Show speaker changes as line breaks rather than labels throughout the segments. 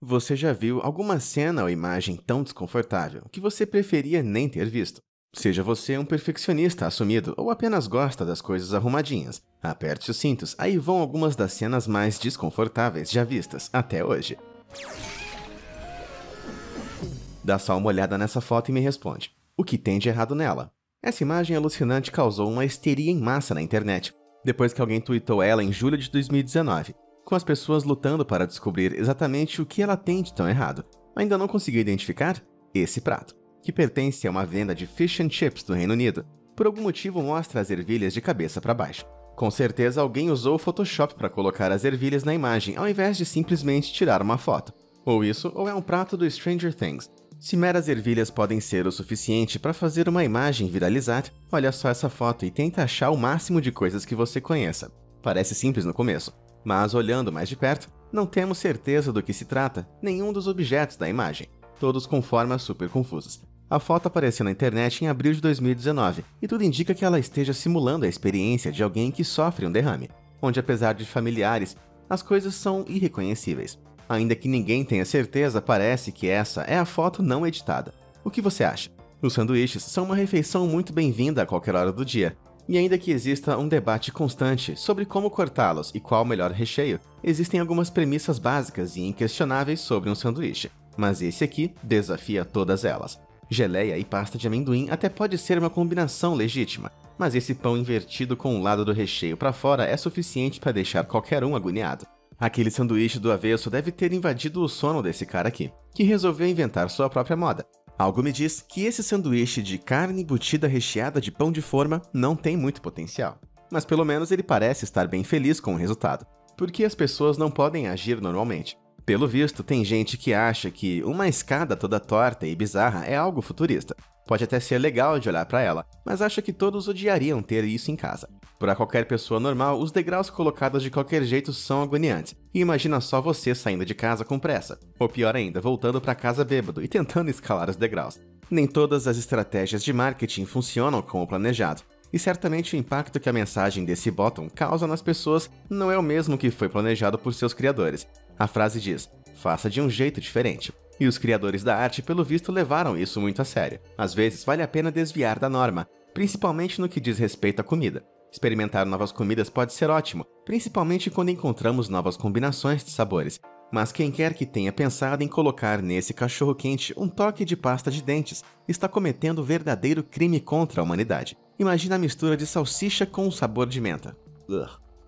Você já viu alguma cena ou imagem tão desconfortável que você preferia nem ter visto? Seja você um perfeccionista assumido ou apenas gosta das coisas arrumadinhas, aperte os cintos, aí vão algumas das cenas mais desconfortáveis já vistas até hoje. Dá só uma olhada nessa foto e me responde: o que tem de errado nela? Essa imagem alucinante causou uma histeria em massa na internet, depois que alguém tweetou ela em julho de 2019, com as pessoas lutando para descobrir exatamente o que ela tem de tão errado. Ainda não conseguiu identificar? Esse prato, que pertence a uma venda de fish and chips do Reino Unido, por algum motivo mostra as ervilhas de cabeça para baixo. Com certeza alguém usou o Photoshop para colocar as ervilhas na imagem, ao invés de simplesmente tirar uma foto. Ou isso, ou é um prato do Stranger Things. Se meras ervilhas podem ser o suficiente para fazer uma imagem viralizar, olha só essa foto e tenta achar o máximo de coisas que você conheça. Parece simples no começo, mas olhando mais de perto, não temos certeza do que se trata nenhum dos objetos da imagem, todos com formas super confusas. A foto apareceu na internet em abril de 2019 e tudo indica que ela esteja simulando a experiência de alguém que sofre um derrame, onde apesar de familiares, as coisas são irreconhecíveis. Ainda que ninguém tenha certeza, parece que essa é a foto não editada. O que você acha? Os sanduíches são uma refeição muito bem-vinda a qualquer hora do dia. E ainda que exista um debate constante sobre como cortá-los e qual o melhor recheio, existem algumas premissas básicas e inquestionáveis sobre um sanduíche. Mas esse aqui desafia todas elas. Geleia e pasta de amendoim até pode ser uma combinação legítima, mas esse pão invertido com o lado do recheio para fora é suficiente para deixar qualquer um agoniado. Aquele sanduíche do avesso deve ter invadido o sono desse cara aqui, que resolveu inventar sua própria moda. Algo me diz que esse sanduíche de carne embutida recheada de pão de forma não tem muito potencial. Mas pelo menos ele parece estar bem feliz com o resultado, porque as pessoas não podem agir normalmente. Pelo visto, tem gente que acha que uma escada toda torta e bizarra é algo futurista. Pode até ser legal de olhar para ela, mas acha que todos odiariam ter isso em casa. Para qualquer pessoa normal, os degraus colocados de qualquer jeito são agoniantes. E imagina só você saindo de casa com pressa. Ou pior ainda, voltando para casa bêbado e tentando escalar os degraus. Nem todas as estratégias de marketing funcionam como planejado. E certamente o impacto que a mensagem desse bottom causa nas pessoas não é o mesmo que foi planejado por seus criadores. A frase diz: faça de um jeito diferente. E os criadores da arte, pelo visto, levaram isso muito a sério. Às vezes, vale a pena desviar da norma, principalmente no que diz respeito à comida. Experimentar novas comidas pode ser ótimo, principalmente quando encontramos novas combinações de sabores. Mas quem quer que tenha pensado em colocar nesse cachorro-quente um toque de pasta de dentes está cometendo verdadeiro crime contra a humanidade. Imagina a mistura de salsicha com um sabor de menta.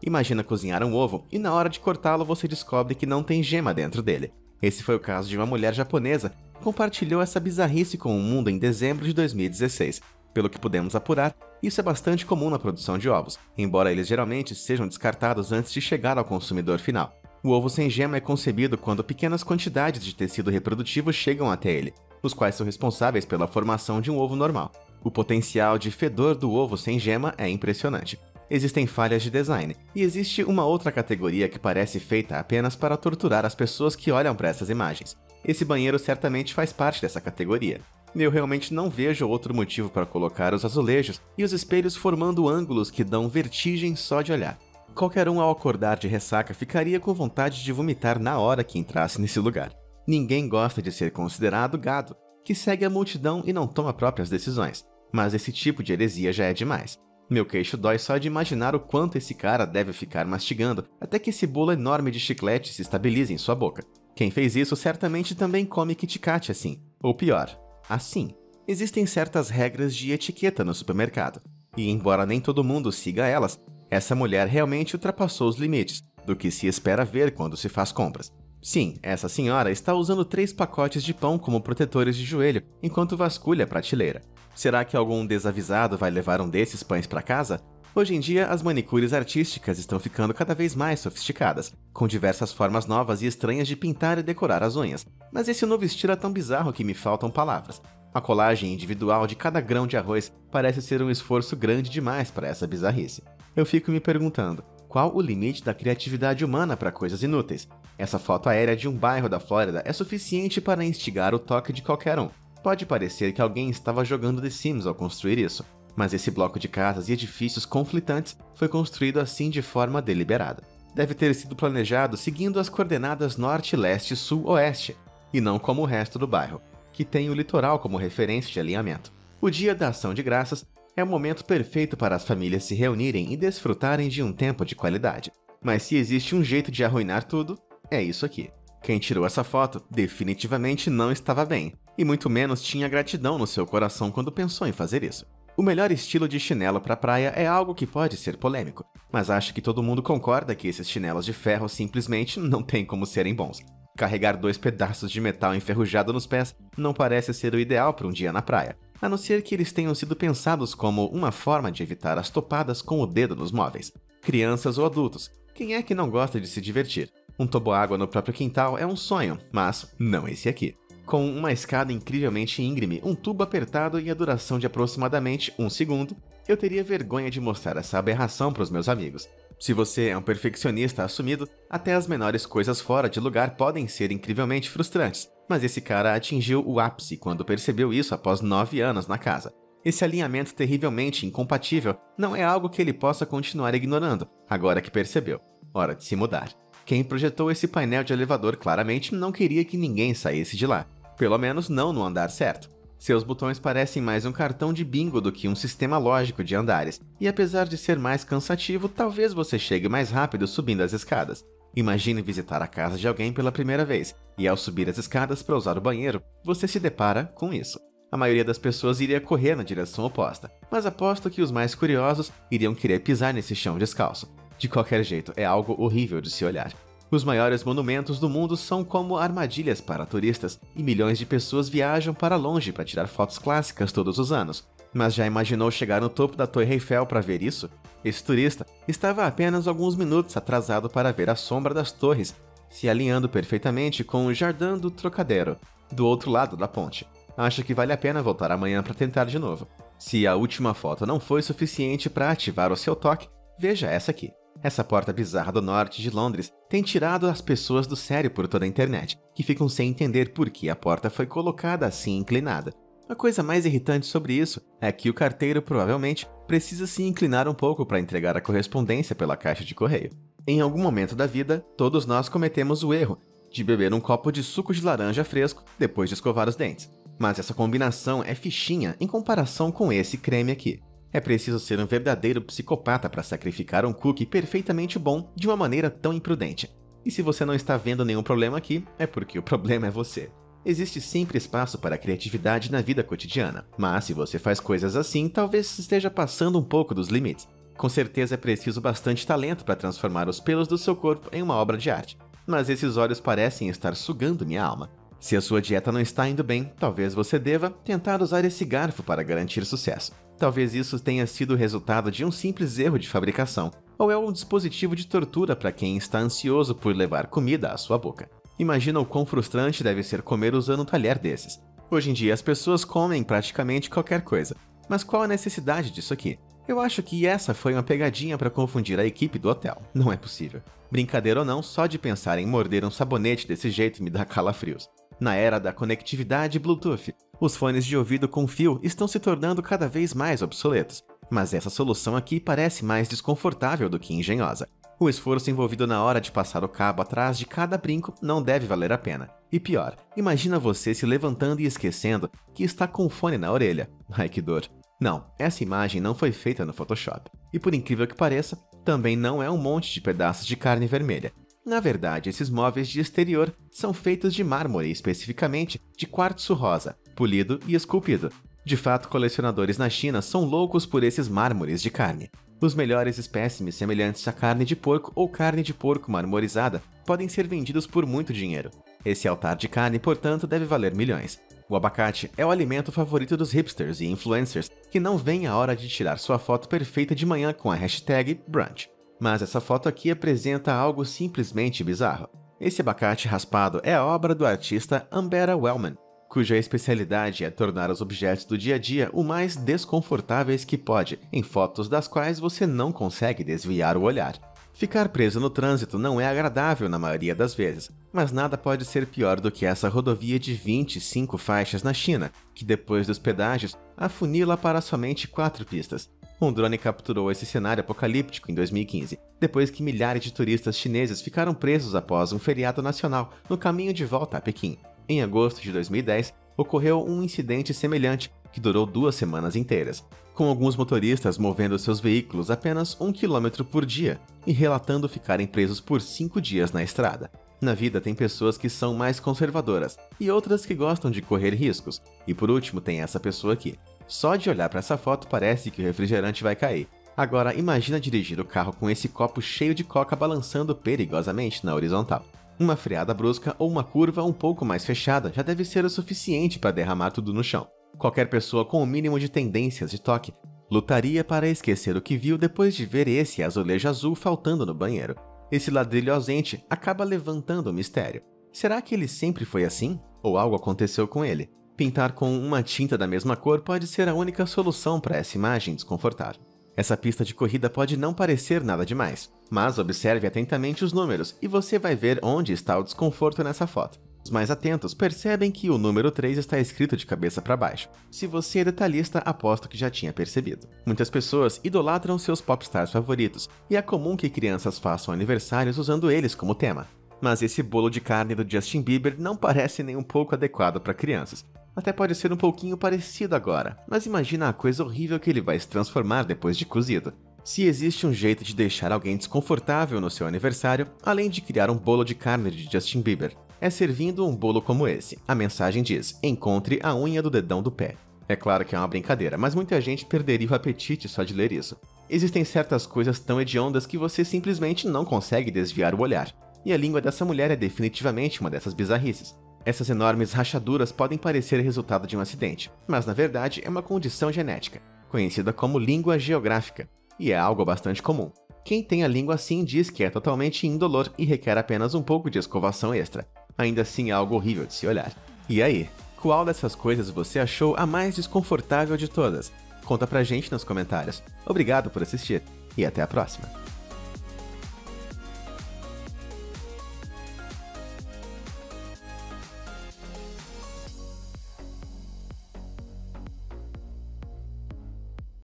Imagina cozinhar um ovo e na hora de cortá-lo você descobre que não tem gema dentro dele. Esse foi o caso de uma mulher japonesa que compartilhou essa bizarrice com o mundo em dezembro de 2016. Pelo que pudemos apurar, isso é bastante comum na produção de ovos, embora eles geralmente sejam descartados antes de chegar ao consumidor final. O ovo sem gema é concebido quando pequenas quantidades de tecido reprodutivo chegam até ele, os quais são responsáveis pela formação de um ovo normal. O potencial de fedor do ovo sem gema é impressionante. Existem falhas de design, e existe uma outra categoria que parece feita apenas para torturar as pessoas que olham para essas imagens. Esse banheiro certamente faz parte dessa categoria. Eu realmente não vejo outro motivo para colocar os azulejos e os espelhos formando ângulos que dão vertigem só de olhar. Qualquer um ao acordar de ressaca ficaria com vontade de vomitar na hora que entrasse nesse lugar. Ninguém gosta de ser considerado gado, que segue a multidão e não toma próprias decisões. Mas esse tipo de heresia já é demais. Meu queixo dói só de imaginar o quanto esse cara deve ficar mastigando até que esse bolo enorme de chiclete se estabilize em sua boca. Quem fez isso certamente também come Kit Kat assim. Ou pior, assim. Existem certas regras de etiqueta no supermercado. E embora nem todo mundo siga elas, essa mulher realmente ultrapassou os limites do que se espera ver quando se faz compras. Sim, essa senhora está usando 3 pacotes de pão como protetores de joelho enquanto vasculha a prateleira. Será que algum desavisado vai levar um desses pães para casa? Hoje em dia, as manicures artísticas estão ficando cada vez mais sofisticadas, com diversas formas novas e estranhas de pintar e decorar as unhas. Mas esse novo estilo é tão bizarro que me faltam palavras. A colagem individual de cada grão de arroz parece ser um esforço grande demais para essa bizarrice. Eu fico me perguntando, qual o limite da criatividade humana para coisas inúteis? Essa foto aérea de um bairro da Flórida é suficiente para instigar o toque de qualquer um. Pode parecer que alguém estava jogando The Sims ao construir isso, mas esse bloco de casas e edifícios conflitantes foi construído assim de forma deliberada. deve ter sido planejado seguindo as coordenadas norte, leste, sul, oeste, e não como o resto do bairro, que tem o litoral como referência de alinhamento. O Dia da Ação de Graças é o momento perfeito para as famílias se reunirem e desfrutarem de um tempo de qualidade. Mas se existe um jeito de arruinar tudo, é isso aqui. Quem tirou essa foto definitivamente não estava bem, e muito menos tinha gratidão no seu coração quando pensou em fazer isso. O melhor estilo de chinelo para praia é algo que pode ser polêmico, mas acho que todo mundo concorda que esses chinelos de ferro simplesmente não tem como serem bons. Carregar 2 pedaços de metal enferrujado nos pés não parece ser o ideal para um dia na praia, a não ser que eles tenham sido pensados como uma forma de evitar as topadas com o dedo nos móveis. Crianças ou adultos, quem é que não gosta de se divertir? Um toboágua no próprio quintal é um sonho, mas não esse aqui. Com uma escada incrivelmente íngreme, um tubo apertado e a duração de aproximadamente 1 segundo, eu teria vergonha de mostrar essa aberração para os meus amigos. Se você é um perfeccionista assumido, até as menores coisas fora de lugar podem ser incrivelmente frustrantes, mas esse cara atingiu o ápice quando percebeu isso após 9 anos na casa. Esse alinhamento terrivelmente incompatível não é algo que ele possa continuar ignorando, agora que percebeu. Hora de se mudar. Quem projetou esse painel de elevador claramente não queria que ninguém saísse de lá. Pelo menos não no andar certo. Seus botões parecem mais um cartão de bingo do que um sistema lógico de andares, e apesar de ser mais cansativo, talvez você chegue mais rápido subindo as escadas. Imagine visitar a casa de alguém pela primeira vez, e ao subir as escadas para usar o banheiro, você se depara com isso. A maioria das pessoas iria correr na direção oposta, mas aposto que os mais curiosos iriam querer pisar nesse chão descalço. De qualquer jeito, é algo horrível de se olhar. Os maiores monumentos do mundo são como armadilhas para turistas, e milhões de pessoas viajam para longe para tirar fotos clássicas todos os anos. Mas já imaginou chegar no topo da Torre Eiffel para ver isso? Esse turista estava apenas alguns minutos atrasado para ver a sombra das torres, se alinhando perfeitamente com o Jardim do Trocadero, do outro lado da ponte. Acho que vale a pena voltar amanhã para tentar de novo. Se a última foto não foi suficiente para ativar o seu toque, veja essa aqui. Essa porta bizarra do norte de Londres tem tirado as pessoas do sério por toda a internet, que ficam sem entender por que a porta foi colocada assim inclinada. A coisa mais irritante sobre isso é que o carteiro provavelmente precisa se inclinar um pouco para entregar a correspondência pela caixa de correio. Em algum momento da vida, todos nós cometemos o erro de beber um copo de suco de laranja fresco depois de escovar os dentes. Mas essa combinação é fichinha em comparação com esse creme aqui. É preciso ser um verdadeiro psicopata para sacrificar um cookie perfeitamente bom de uma maneira tão imprudente. E se você não está vendo nenhum problema aqui, é porque o problema é você. Existe sempre espaço para criatividade na vida cotidiana, mas se você faz coisas assim, talvez esteja passando um pouco dos limites. Com certeza é preciso bastante talento para transformar os pelos do seu corpo em uma obra de arte. Mas esses olhos parecem estar sugando minha alma. Se a sua dieta não está indo bem, talvez você deva tentar usar esse garfo para garantir sucesso. Talvez isso tenha sido o resultado de um simples erro de fabricação, ou é um dispositivo de tortura para quem está ansioso por levar comida à sua boca. Imagina o quão frustrante deve ser comer usando um talher desses. Hoje em dia as pessoas comem praticamente qualquer coisa, mas qual a necessidade disso aqui? Eu acho que essa foi uma pegadinha para confundir a equipe do hotel. Não é possível. Brincadeira ou não, só de pensar em morder um sabonete desse jeito me dá calafrios. Na era da conectividade Bluetooth, os fones de ouvido com fio estão se tornando cada vez mais obsoletos, mas essa solução aqui parece mais desconfortável do que engenhosa. O esforço envolvido na hora de passar o cabo atrás de cada brinco não deve valer a pena. E pior, imagina você se levantando e esquecendo que está com o fone na orelha. Ai que dor. Não, essa imagem não foi feita no Photoshop. E por incrível que pareça, também não é um monte de pedaços de carne vermelha. Na verdade, esses móveis de exterior são feitos de mármore, especificamente de quartzo rosa, polido e esculpido. De fato, colecionadores na China são loucos por esses mármores de carne. Os melhores espécimes semelhantes a carne de porco ou carne de porco marmorizada podem ser vendidos por muito dinheiro. Esse altar de carne, portanto, deve valer milhões. O abacate é o alimento favorito dos hipsters e influencers que não veem a hora de tirar sua foto perfeita de manhã com a hashtag brunch. Mas essa foto aqui apresenta algo simplesmente bizarro. Esse abacate raspado é a obra do artista Ambera Wellman, cuja especialidade é tornar os objetos do dia a dia o mais desconfortáveis que pode, em fotos das quais você não consegue desviar o olhar. Ficar preso no trânsito não é agradável na maioria das vezes, mas nada pode ser pior do que essa rodovia de 25 faixas na China, que depois dos pedágios afunila para somente 4 pistas. Um drone capturou esse cenário apocalíptico em 2015, depois que milhares de turistas chineses ficaram presos após um feriado nacional no caminho de volta a Pequim. Em agosto de 2010, ocorreu um incidente semelhante que durou 2 semanas inteiras, com alguns motoristas movendo seus veículos apenas 1 km por dia e relatando ficarem presos por 5 dias na estrada. Na vida tem pessoas que são mais conservadoras e outras que gostam de correr riscos. E por último tem essa pessoa aqui. Só de olhar para essa foto parece que o refrigerante vai cair. Agora imagina dirigir o carro com esse copo cheio de coca balançando perigosamente na horizontal. Uma freada brusca ou uma curva um pouco mais fechada já deve ser o suficiente para derramar tudo no chão. Qualquer pessoa com o mínimo de tendências de toque lutaria para esquecer o que viu depois de ver esse azulejo azul faltando no banheiro. Esse ladrilho ausente acaba levantando o mistério. Será que ele sempre foi assim? Ou algo aconteceu com ele? Pintar com uma tinta da mesma cor pode ser a única solução para essa imagem desconfortável. Essa pista de corrida pode não parecer nada demais, mas observe atentamente os números e você vai ver onde está o desconforto nessa foto. Os mais atentos percebem que o número 3 está escrito de cabeça para baixo. Se você é detalhista, aposto que já tinha percebido. Muitas pessoas idolatram seus popstars favoritos, e é comum que crianças façam aniversários usando eles como tema. Mas esse bolo de carne do Justin Bieber não parece nem um pouco adequado para crianças. Até pode ser um pouquinho parecido agora, mas imagina a coisa horrível que ele vai se transformar depois de cozido. Se existe um jeito de deixar alguém desconfortável no seu aniversário, além de criar um bolo de carne de Justin Bieber, é servindo um bolo como esse. A mensagem diz: encontre a unha do dedão do pé. É claro que é uma brincadeira, mas muita gente perderia o apetite só de ler isso. Existem certas coisas tão hediondas que você simplesmente não consegue desviar o olhar. E a língua dessa mulher é definitivamente uma dessas bizarrices. Essas enormes rachaduras podem parecer resultado de um acidente, mas na verdade é uma condição genética, conhecida como língua geográfica, e é algo bastante comum. Quem tem a língua assim diz que é totalmente indolor e requer apenas um pouco de escovação extra. Ainda assim é algo horrível de se olhar. E aí, qual dessas coisas você achou a mais desconfortável de todas? Conta pra gente nos comentários. Obrigado por assistir e até a próxima!